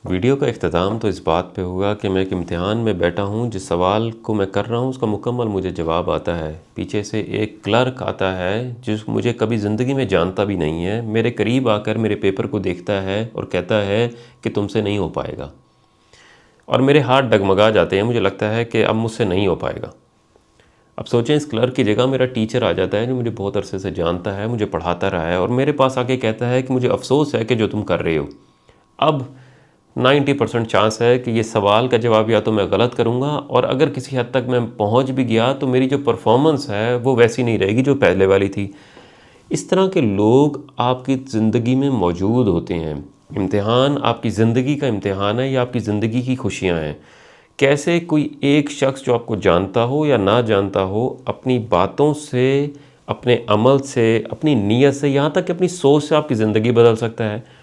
Video का इख्तिताम तो इस बात पे होगा कि मैं एक इम्तिहान में बैठा हूँ। जिस सवाल को मैं कर रहा हूँ उसका मुकम्मल मुझे जवाब आता है। पीछे से एक क्लर्क आता है जिस मुझे कभी ज़िंदगी में जानता भी नहीं है, मेरे करीब आकर मेरे पेपर को देखता है और कहता है कि तुमसे नहीं हो पाएगा। और मेरे हाथ डगमगा जाते हैं, मुझे लगता है कि अब मुझसे नहीं हो पाएगा। अब सोचें, इस क्लर्क की जगह मेरा टीचर आ जाता है जो मुझे बहुत अरसे से जानता है, मुझे पढ़ाता रहा है और मेरे पास आके कहता है कि मुझे अफसोस है कि जो तुम कर रहे हो। अब 90% चांस है कि ये सवाल का जवाब या तो मैं गलत करूँगा, और अगर किसी हद तक मैं पहुँच भी गया तो मेरी जो परफॉर्मेंस है वो वैसी नहीं रहेगी जो पहले वाली थी। इस तरह के लोग आपकी ज़िंदगी में मौजूद होते हैं। इम्तिहान आपकी ज़िंदगी का इम्तिहान है या आपकी ज़िंदगी की खुशियाँ हैं। कैसे कोई एक शख्स जो आपको जानता हो या ना जानता हो, अपनी बातों से, अपने अमल से, अपनी नीयत से, यहाँ तक कि अपनी सोच से आपकी ज़िंदगी बदल सकता है।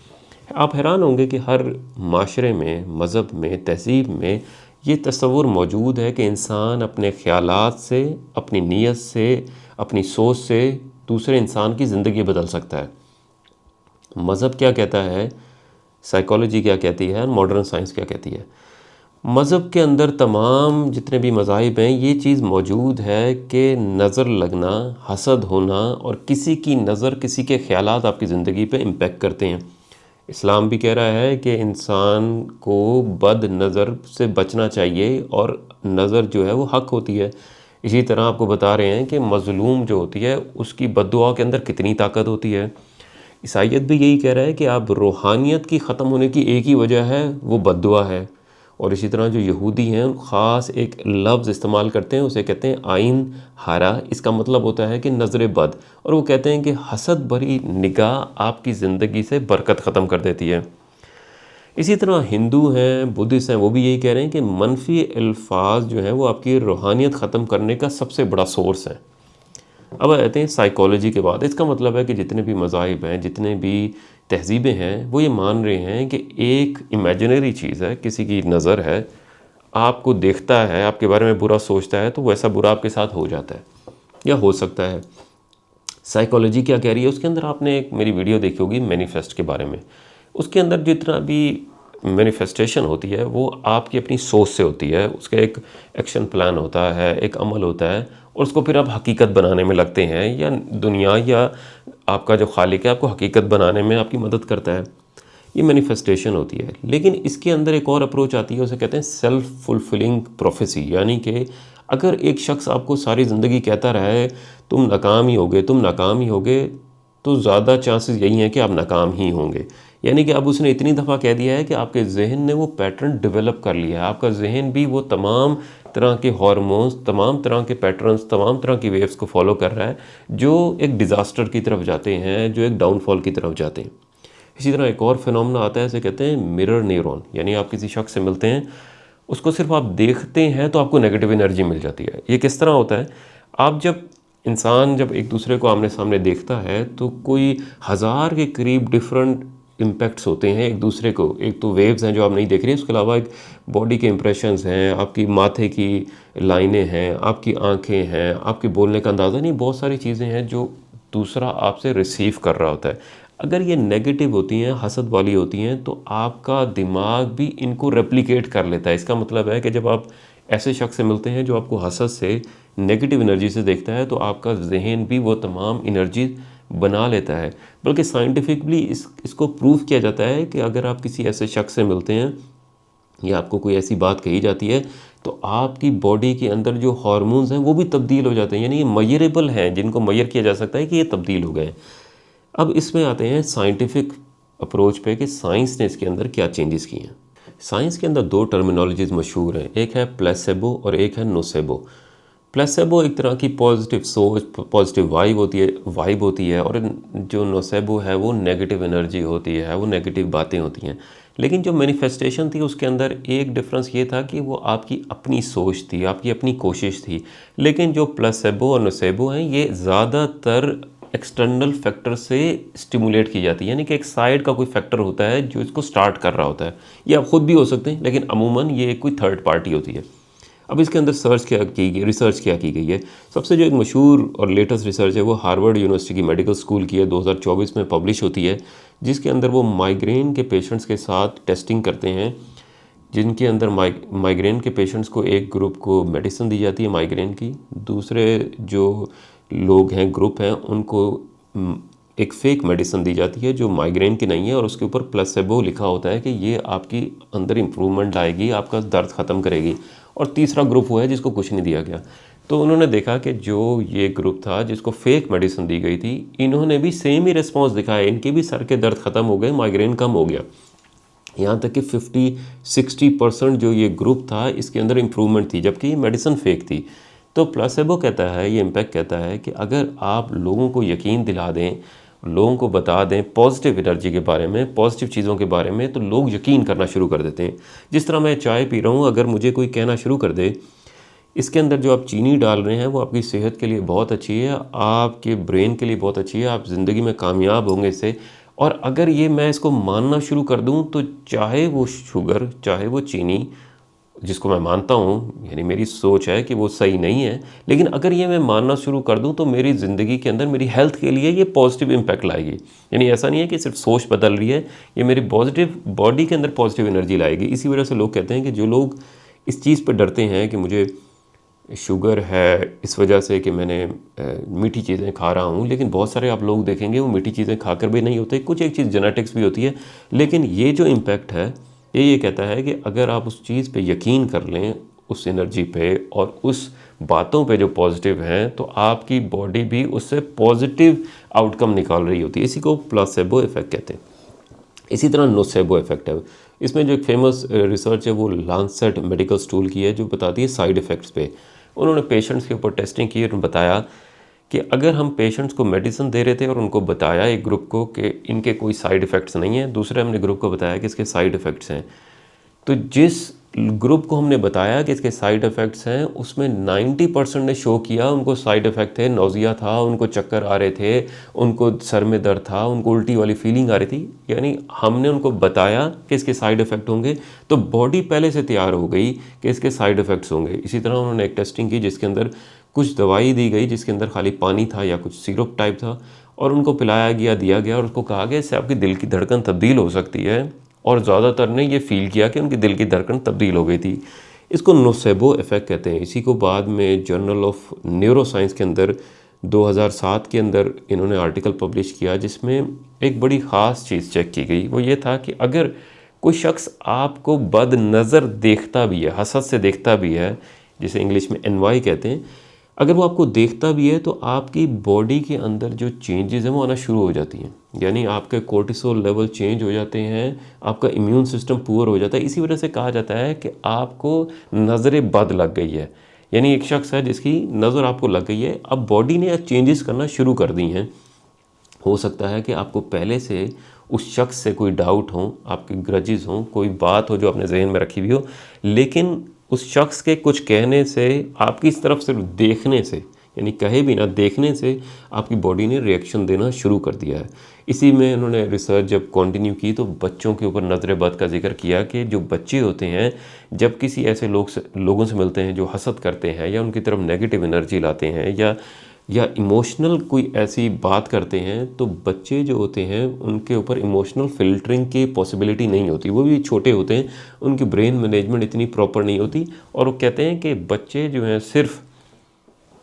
आप हैरान होंगे कि हर माशरे में, मज़हब में, तहज़ीब में ये तसव्वुर मौजूद है कि इंसान अपने ख़यालात से, अपनी नीयत से, अपनी सोच से दूसरे इंसान की ज़िंदगी बदल सकता है। मज़हब क्या कहता है, साइकोलॉजी क्या कहती है, मॉडर्न साइंस क्या कहती है। मज़हब के अंदर तमाम जितने भी मज़ाहिब हैं, ये चीज़ मौजूद है कि नज़र लगना, हसद होना और किसी की नज़र, किसी के ख़यालात आपकी ज़िंदगी पे इम्पेक्ट करते हैं। इस्लाम भी कह रहा है कि इंसान को बद नज़र से बचना चाहिए और नज़र जो है वो हक़ होती है। इसी तरह आपको बता रहे हैं कि मज़लूम जो होती है उसकी बद्दुआ के अंदर कितनी ताकत होती है। ईसाईयत भी यही कह रहा है कि आप रूहानियत की ख़त्म होने की एक ही वजह है, वो बद्दुआ है। और इसी तरह जो यहूदी हैं ख़ास एक लफ्ज़ इस्तेमाल करते हैं, उसे कहते हैं आइन हारा। इसका मतलब होता है कि नज़र बद, और वो कहते हैं कि हसद भरी निगाह आपकी ज़िंदगी से बरकत ख़त्म कर देती है। इसी तरह हिंदू हैं, बुद्धिस्ट हैं, वो भी यही कह रहे हैं कि मनफी अल्फाज जो हैं वो आपकी रूहानियत ख़त्म करने का सबसे बड़ा सोर्स है। अब आते हैं साइकोलॉजी के बाद। इसका मतलब है कि जितने भी मज़ाहिब हैं, जितने भी तहज़ीबें हैं, वो ये मान रहे हैं कि एक इमेजिनरी चीज़ है, किसी की नज़र है, आपको देखता है, आपके बारे में बुरा सोचता है, तो वैसा बुरा आपके साथ हो जाता है या हो सकता है। साइकोलॉजी क्या कह रही है, उसके अंदर आपने एक मेरी वीडियो देखी होगी मैनिफेस्ट के बारे में। उसके अंदर जितना भी मैनिफेस्टेशन होती है वो आपकी अपनी सोच से होती है। उसका एक एक्शन प्लान होता है, एक अमल होता है, और उसको फिर आप हकीकत बनाने में लगते हैं, या दुनिया या आपका जो खालिक है आपको हकीकत बनाने में आपकी मदद करता है। ये मैनिफेस्टेशन होती है। लेकिन इसके अंदर एक और अप्रोच आती है, उसे कहते हैं सेल्फ फुलफिलिंग प्रोफेसी। यानी कि अगर एक शख्स आपको सारी ज़िंदगी कहता रहा है तुम नाकाम ही होगे, तुम नाकाम ही होगे, तो ज़्यादा चांसेस यही हैं कि आप नाकाम ही होंगे। यानी कि अब उसने इतनी दफ़ा कह दिया है कि आपके जहन ने वो पैटर्न डेवलप कर लिया है। आपका जहन भी वो तमाम तरह के हार्मोन्स, तमाम तरह के पैटर्न्स, तमाम तरह की वेव्स को फॉलो कर रहा है, जो एक डिज़ास्टर की तरफ जाते हैं, जो एक डाउनफॉल की तरफ जाते हैं। इसी तरह एक और फिनोमेना आता है, इसे कहते हैं मिरर न्यूरॉन। यानी आप किसी शख्स से मिलते हैं, उसको सिर्फ आप देखते हैं तो आपको नेगेटिव एनर्जी मिल जाती है। ये किस तरह होता है, आप जब एक दूसरे को आमने सामने देखता है तो कोई हज़ार के करीब डिफरेंट इम्पैक्ट्स होते हैं एक दूसरे को। एक तो वेव्स हैं जो आप नहीं देख रहे, उसके अलावा एक बॉडी के इंप्रेशंस हैं, आपकी माथे की लाइनें हैं, आपकी आंखें हैं, आपके बोलने का अंदाज़ा, नहीं, बहुत सारी चीज़ें हैं जो दूसरा आपसे रिसीव कर रहा होता है। अगर ये नेगेटिव होती हैं, हसद वाली होती हैं, तो आपका दिमाग भी इनको रेप्लिकेट कर लेता है। इसका मतलब है कि जब आप ऐसे शख्स से मिलते हैं जो आपको हसद से, नेगेटिव एनर्जी से देखता है, तो आपका जहन भी वो तमाम एनर्जी बना लेता है। बल्कि साइंटिफिकली इसको प्रूव किया जाता है कि अगर आप किसी ऐसे शख्स से मिलते हैं या आपको कोई ऐसी बात कही जाती है, तो आपकी बॉडी के अंदर जो हार्मोन्स हैं वो भी तब्दील हो जाते हैं। यानी ये मयरेबल हैं, जिनको मयर किया जा सकता है कि ये तब्दील हो गए। अब इसमें आते हैं साइंटिफिक अप्रोच पे कि साइंस ने इसके अंदर क्या चेंजेस किए हैं। साइंस के अंदर दो टर्मिनोलॉजीज़ मशहूर हैं, एक है प्लेसेबो और एक है नोसेबो। प्लेसेबो एक तरह की पॉजिटिव सोच, पॉजिटिव वाइब होती है, और जो नोसेबो है वो नेगेटिव एनर्जी होती है, वो नेगेटिव बातें होती हैं। लेकिन जो मैनिफेस्टेशन थी उसके अंदर एक डिफरेंस ये था कि वो आपकी अपनी सोच थी, आपकी अपनी कोशिश थी। लेकिन जो प्लेसेबो और नोसेबो हैं, ये ज़्यादातर एक्सटर्नल फैक्टर से स्टिमुलेट की जाती है। यानी कि एक साइड का कोई फैक्टर होता है जो इसको स्टार्ट कर रहा होता है। ये आप ख़ुद भी हो सकते हैं, लेकिन अमूमन ये कोई थर्ड पार्टी होती है। अब इसके अंदर रिसर्च क्या की गई है। सबसे जो एक मशहूर और लेटेस्ट रिसर्च है वो हार्वर्ड यूनिवर्सिटी की मेडिकल स्कूल की है, 2024 में पब्लिश होती है, जिसके अंदर वो माइग्रेन के पेशेंट्स के साथ टेस्टिंग करते हैं, जिनके अंदर माइग्रेन के पेशेंट्स को एक ग्रुप को मेडिसिन दी जाती है माइग्रेन की, दूसरे जो लोग हैं ग्रुप हैं उनको एक फेक मेडिसिन दी जाती है जो माइग्रेन की नहीं है और उसके ऊपर प्लेसेबो लिखा होता है कि ये आपकी अंदर इम्प्रूवमेंट लाएगी, आपका दर्द ख़त्म करेगी। और तीसरा ग्रुप वो है जिसको कुछ नहीं दिया गया। तो उन्होंने देखा कि जो ये ग्रुप था जिसको फेक मेडिसिन दी गई थी, इन्होंने भी सेम ही रिस्पॉन्स दिखाया, इनके भी सर के दर्द ख़त्म हो गए, माइग्रेन कम हो गया। यहाँ तक कि 50-60% जो ये ग्रुप था इसके अंदर इम्प्रूवमेंट थी, जबकि मेडिसिन फेक थी। तो प्लेसेबो कहता है, ये इम्पैक्ट कहता है कि अगर आप लोगों को यकीन दिला दें, लोगों को बता दें पॉजिटिव एनर्जी के बारे में, पॉजिटिव चीज़ों के बारे में, तो लोग यकीन करना शुरू कर देते हैं। जिस तरह मैं चाय पी रहा हूँ, अगर मुझे कोई कहना शुरू कर दे इसके अंदर जो आप चीनी डाल रहे हैं वो आपकी सेहत के लिए बहुत अच्छी है, आपके ब्रेन के लिए बहुत अच्छी है, आप ज़िंदगी में कामयाब होंगे इससे। और अगर ये मैं इसको मानना शुरू कर दूं तो चाहे वो शुगर, चाहे वो चीनी, जिसको मैं मानता हूँ, यानी मेरी सोच है कि वो सही नहीं है, लेकिन अगर ये मैं मानना शुरू कर दूं तो मेरी ज़िंदगी के अंदर, मेरी हेल्थ के लिए ये पॉजिटिव इम्पैक्ट लाएगी। यानी ऐसा नहीं है कि सिर्फ सोच बदल रही है, ये मेरी पॉजिटिव बॉडी के अंदर पॉजिटिव एनर्जी लाएगी। इसी वजह से लोग कहते हैं कि जो लोग इस चीज़ पर डरते हैं कि मुझे शुगर है इस वजह से कि मैंने मीठी चीज़ें खा रहा हूँ, लेकिन बहुत सारे आप लोग देखेंगे वो मीठी चीज़ें खाकर भी नहीं होते, कुछ एक चीज़ जेनेटिक्स भी होती है। लेकिन ये जो इम्पैक्ट है ये कहता है कि अगर आप उस चीज़ पे यकीन कर लें, उस एनर्जी पे और उस बातों पे जो पॉजिटिव हैं, तो आपकी बॉडी भी उससे पॉजिटिव आउटकम निकाल रही होती है। इसी को प्लेसेबो इफेक्ट कहते हैं। इसी तरह नोसेबो इफेक्ट है। इसमें जो एक फेमस रिसर्च है वो लांसेट मेडिकल स्टूल की है, जो बताती है साइड इफ़ेक्ट्स पे। उन्होंने पेशेंट्स के ऊपर टेस्टिंग की और बताया कि अगर हम पेशेंट्स को मेडिसिन दे रहे थे और उनको बताया एक ग्रुप को कि इनके कोई साइड इफ़ेक्ट्स नहीं है, दूसरे हमने ग्रुप को बताया कि इसके साइड इफ़ेक्ट्स हैं, तो जिस ग्रुप को हमने बताया कि इसके साइड इफ़ेक्ट्स हैं उसमें 90% ने शो किया उनको साइड इफ़ेक्ट थे, नौजिया था, उनको चक्कर आ रहे थे, उनको सर में दर्द था, उनको उल्टी वाली फीलिंग आ रही थी। यानी हमने उनको बताया कि इसके साइड इफ़ेक्ट होंगे, तो बॉडी पहले से तैयार हो गई कि इसके साइड इफ़ेक्ट्स होंगे। इसी तरह उन्होंने एक टेस्टिंग की जिसके अंदर कुछ दवाई दी गई जिसके अंदर खाली पानी था या कुछ सिरप टाइप था, और उनको पिलाया गया, दिया गया, और उसको कहा गया इससे आपकी दिल की धड़कन तब्दील हो सकती है, और ज़्यादातर ने ये फ़ील किया कि उनकी दिल की धड़कन तब्दील हो गई थी। इसको नोसेबो इफ़ेक्ट कहते हैं। इसी को बाद में जर्नल ऑफ न्यूरोसाइंस के अंदर 2007 के अंदर इन्होंने आर्टिकल पब्लिश किया जिसमें एक बड़ी ख़ास चीज़ चेक की गई। वो ये था कि अगर कोई शख्स आपको बद नज़र देखता भी है, हसद से देखता भी है, जिसे इंग्लिश में एनवाई कहते हैं, अगर वो आपको देखता भी है तो आपकी बॉडी के अंदर जो चेंजेस हैं वो आना शुरू हो जाती हैं। यानी आपके कोर्टिसोल लेवल चेंज हो जाते हैं, आपका इम्यून सिस्टम पुअर हो जाता है। इसी वजह से कहा जाता है कि आपको नज़र बद लग गई है। यानी एक शख्स है जिसकी नज़र आपको लग गई है, अब बॉडी ने चेंजेस करना शुरू कर दी हैं। हो सकता है कि आपको पहले से उस शख्स से कोई डाउट हो, आपके ग्रजेस हों, कोई बात हो जो आपने जहन में रखी हुई हो, लेकिन उस शख्स के कुछ कहने से, आपकी इस तरफ सिर्फ देखने से, यानी कहे भी ना, देखने से आपकी बॉडी ने रिएक्शन देना शुरू कर दिया है। इसी में उन्होंने रिसर्च जब कंटिन्यू की तो बच्चों के ऊपर नज़र बद का जिक्र किया कि जो बच्चे होते हैं जब किसी ऐसे लोगों से मिलते हैं जो हसद करते हैं या उनकी तरफ नेगेटिव एनर्जी लाते हैं या इमोशनल कोई ऐसी बात करते हैं, तो बच्चे जो होते हैं उनके ऊपर इमोशनल फ़िल्टरिंग की पॉसिबिलिटी नहीं होती। वो भी छोटे होते हैं, उनकी ब्रेन मैनेजमेंट इतनी प्रॉपर नहीं होती, और वो कहते हैं कि बच्चे जो हैं सिर्फ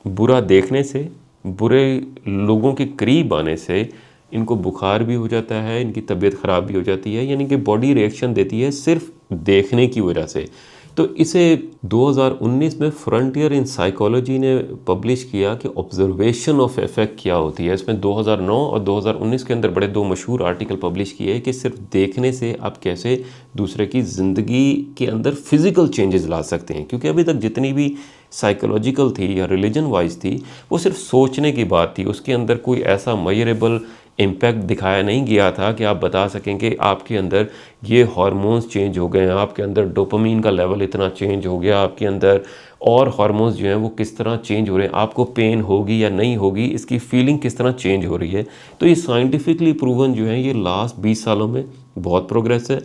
बुरा देखने से, बुरे लोगों के करीब आने से इनको बुखार भी हो जाता है, इनकी तबीयत ख़राब भी हो जाती है, यानी कि बॉडी रिएक्शन देती है सिर्फ देखने की वजह से। तो इसे 2019 में फ्रंटियर इन साइकोलॉजी ने पब्लिश किया कि ऑब्जर्वेशन ऑफ इफेक्ट क्या होती है। इसमें 2009 और 2019 के अंदर बड़े दो मशहूर आर्टिकल पब्लिश किए कि सिर्फ देखने से आप कैसे दूसरे की ज़िंदगी के अंदर फिज़िकल चेंजेस ला सकते हैं। क्योंकि अभी तक जितनी भी साइकोलॉजिकल थी या रिलीजन वाइज थी वो सिर्फ सोचने की बात थी, उसके अंदर कोई ऐसा मेजरेबल इम्पैक्ट दिखाया नहीं गया था कि आप बता सकें कि आपके अंदर ये हार्मोन्स चेंज हो गए हैं, आपके अंदर डोपामीन का लेवल इतना चेंज हो गया, आपके अंदर और हार्मोन्स जो हैं वो किस तरह चेंज हो रहे हैं, आपको पेन होगी या नहीं होगी, इसकी फीलिंग किस तरह चेंज हो रही है। तो ये साइंटिफिकली प्रूवन जो है, ये लास्ट 20 सालों में बहुत प्रोग्रेस है।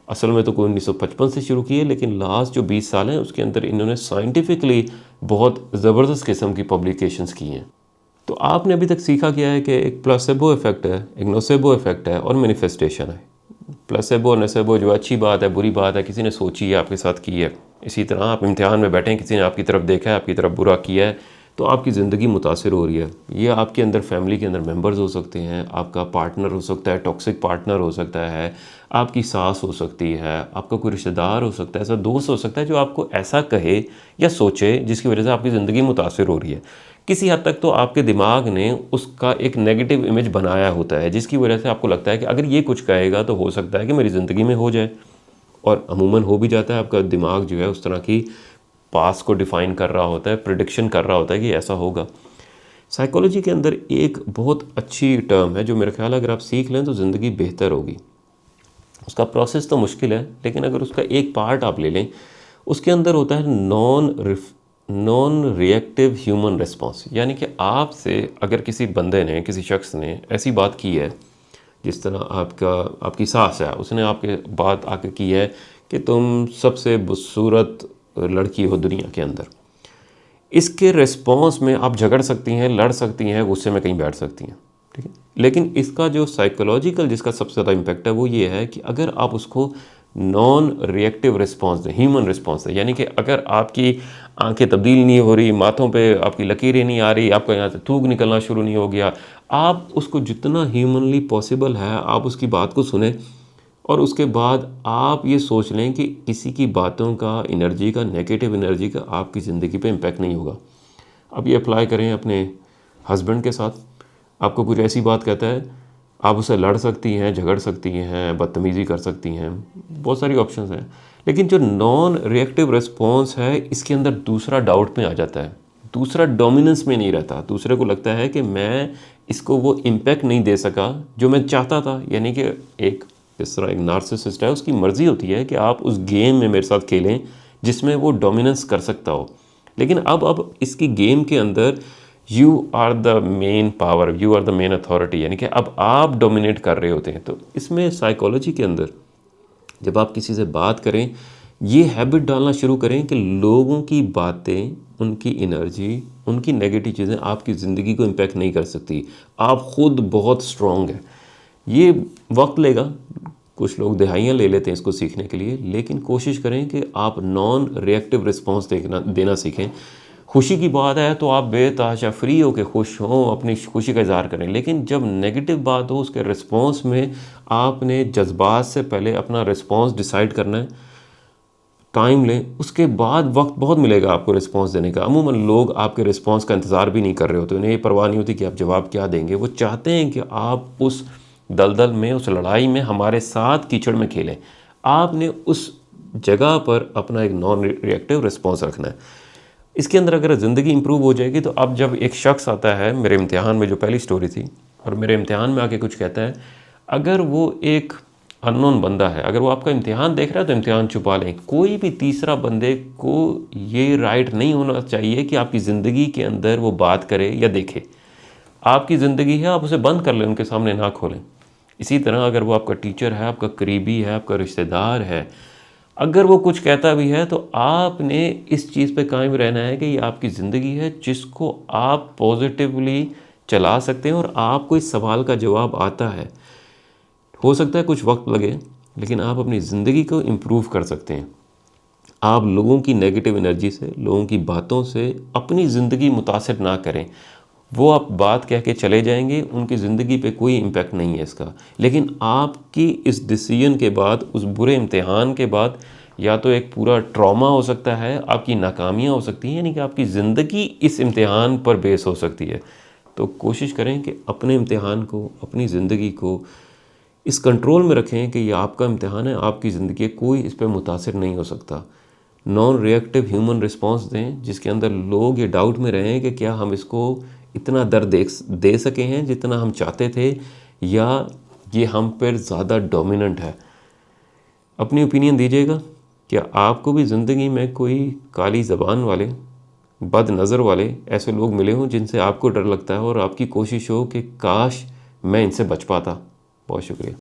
असल में तो कोई 1955 से शुरू की है, लेकिन लास्ट जो 20 साल हैं उसके अंदर इन्होंने साइंटिफिकली बहुत ज़बरदस्त किस्म की पब्लिकेशंस की हैं। तो आपने अभी तक सीखा क्या है कि एक प्लेसेबो इफेक्ट है, एक नोसेबो इफेक्ट है और मैनिफेस्टेशन है। प्लेसेबो नोसेबो जो अच्छी बात है बुरी बात है किसी ने सोची है आपके साथ की है। इसी तरह आप इम्तिहान में बैठे हैं, किसी ने आपकी तरफ देखा है, आपकी तरफ बुरा किया है, तो आपकी ज़िंदगी मुतासिर हो रही है। ये आपके अंदर फैमिली के अंदर मेंबर्स हो सकते हैं, आपका पार्टनर हो सकता है, टॉक्सिक पार्टनर हो सकता है, आपकी सास हो सकती है, आपका कोई रिश्तेदार हो सकता है, ऐसा दोस्त हो सकता है जो आपको ऐसा कहे या सोचे जिसकी वजह से आपकी ज़िंदगी मुतासिर हो रही है। किसी हद तक तो आपके दिमाग ने उसका एक नेगेटिव इमेज बनाया होता है जिसकी वजह से आपको लगता है कि अगर ये कुछ कहेगा तो हो सकता है कि मेरी ज़िंदगी में हो जाए, और अमूमन हो भी जाता है। आपका दिमाग जो है उस तरह की पास को डिफ़ाइन कर रहा होता है, प्रिडिक्शन कर रहा होता है कि ऐसा होगा। साइकोलॉजी के अंदर एक बहुत अच्छी टर्म है जो मेरा ख्याल है अगर आप सीख लें तो ज़िंदगी बेहतर होगी। उसका प्रोसेस तो मुश्किल है लेकिन अगर उसका एक पार्ट आप ले लें, उसके अंदर होता है नॉन रिएक्टिव ह्यूमन रिस्पॉन्स। यानी कि आपसे अगर किसी बंदे ने, किसी शख्स ने ऐसी बात की है, जिस तरह आपकी सास है, उसने आपके बात आके की है कि तुम सबसे खूबसूरत लड़की हो दुनिया के अंदर, इसके रिस्पॉन्स में आप झगड़ सकती हैं, लड़ सकती हैं, गुस्से में कहीं बैठ सकती हैं, ठीक है। लेकिन इसका जो साइकोलॉजिकल जिसका सबसे ज़्यादा इम्पैक्ट है वो ये है कि अगर आप उसको नॉन रिएक्टिव रिस्पॉन्स दें, ह्यूमन रिस्पॉन्स दें, यानी कि अगर आपकी आंखें तब्दील नहीं हो रही, माथों पे आपकी लकीरें नहीं आ रही, आपका यहाँ से थूक निकलना शुरू नहीं हो गया, आप उसको जितना ह्यूमनली पॉसिबल है आप उसकी बात को सुने और उसके बाद आप ये सोच लें कि किसी की बातों का, एनर्जी का, नेगेटिव एनर्जी का आपकी ज़िंदगी पे इम्पैक्ट नहीं होगा। अब ये अप्लाई करें अपने हस्बैंड के साथ। आपको कुछ ऐसी बात कहता है, आप उससे लड़ सकती हैं, झगड़ सकती हैं, बदतमीज़ी कर सकती हैं, बहुत सारी ऑप्शंस हैं। लेकिन जो नॉन रिएक्टिव रिस्पॉन्स है इसके अंदर दूसरा डाउट में आ जाता है, दूसरा डोमिनेंस में नहीं रहता। दूसरे को लगता है कि मैं इसको वो इम्पैक्ट नहीं दे सका जो मैं चाहता था। यानी कि एक जिस तरह एक नार्सिसिस्ट है, उसकी मर्ज़ी होती है कि आप उस गेम में मेरे साथ खेलें जिसमें वो डोमिनेंस कर सकता हो। लेकिन अब इसकी गेम के अंदर you are the main power, you are the main authority, यानी कि अब आप डोमिनेट कर रहे होते हैं। तो इसमें साइकोलॉजी के अंदर जब आप किसी से बात करें, ये हैबिट डालना शुरू करें कि लोगों की बातें, उनकी एनर्जी, उनकी नेगेटिव चीज़ें आपकी ज़िंदगी को इम्पैक्ट नहीं कर सकती। आप ख़ुद बहुत स्ट्रॉन्ग हैं। ये वक्त लेगा, कुछ लोग दहाइयाँ ले लेते हैं इसको सीखने के लिए, लेकिन कोशिश करें कि आप नॉन रिएक्टिव रिस्पॉन्स देना सीखें। खुशी की बात है तो आप बेतहाशा फ्री हो के खुश हों, अपनी खुशी का इज़हार करें। लेकिन जब नेगेटिव बात हो उसके रिस्पॉन्स में आपने जज्बात से पहले अपना रिस्पॉन्स डिसाइड करना है। टाइम लें, उसके बाद वक्त बहुत मिलेगा आपको रिस्पॉन्स देने का। अमूमन लोग आपके रिस्पॉन्स का इंतज़ार भी नहीं कर रहे होते, उन्हें ये परवाह नहीं होती कि आप जवाब क्या देंगे। वो चाहते हैं कि आप उस दलदल में, उस लड़ाई में हमारे साथ कीचड़ में खेलें। आपने उस जगह पर अपना एक नॉन रिएक्टिव रिस्पॉन्स रखना है। इसके अंदर अगर ज़िंदगी इंप्रूव हो जाएगी तो अब जब एक शख्स आता है, मेरे इम्तिहान में जो पहली स्टोरी थी, और मेरे इम्तिहान में आके कुछ कहता है, अगर वो एक अननोन बंदा है, अगर वो आपका इम्तिहान देख रहा है तो इम्तिहान छुपा लें। कोई भी तीसरा बंदे को ये राइट नहीं होना चाहिए कि आपकी ज़िंदगी के अंदर वो बात करे या देखे। आपकी ज़िंदगी है, आप उसे बंद कर लें, उनके सामने ना खोलें। इसी तरह अगर वो आपका टीचर है, आपका करीबी है, आपका रिश्तेदार है, अगर वो कुछ कहता भी है तो आपने इस चीज़ पे कायम रहना है कि ये आपकी ज़िंदगी है जिसको आप पॉजिटिवली चला सकते हैं और आपको इस सवाल का जवाब आता है। हो सकता है कुछ वक्त लगे लेकिन आप अपनी ज़िंदगी को इम्प्रूव कर सकते हैं। आप लोगों की नेगेटिव एनर्जी से, लोगों की बातों से अपनी ज़िंदगी मुतासिर ना करें। वो आप बात कह के चले जाएंगे, उनकी ज़िंदगी पे कोई इम्पैक्ट नहीं है इसका। लेकिन आपकी इस डिसीजन के बाद, उस बुरे इम्तिहान के बाद, या तो एक पूरा ट्रॉमा हो सकता है, आपकी नाकामियाँ हो सकती हैं, यानी कि आपकी ज़िंदगी इस इम्तिहान पर बेस हो सकती है। तो कोशिश करें कि अपने इम्तिहान को, अपनी ज़िंदगी को इस कंट्रोल में रखें कि ये आपका इम्तिहान है, आपकी ज़िंदगी, कोई इस पर मुतासिर नहीं हो सकता। नॉन रिएक्टिव ह्यूमन रिस्पॉन्स दें जिसके अंदर लोग ये डाउट में रहें कि क्या हम इसको इतना दर्द दे सके हैं जितना हम चाहते थे, या ये हम पर ज़्यादा डोमिनेंट है। अपनी ओपिनियन दीजिएगा। क्या आपको भी ज़िंदगी में कोई काली ज़बान वाले, बद नज़र वाले ऐसे लोग मिले हों जिनसे आपको डर लगता है और आपकी कोशिश हो कि काश मैं इनसे बच पाता? बहुत शुक्रिया।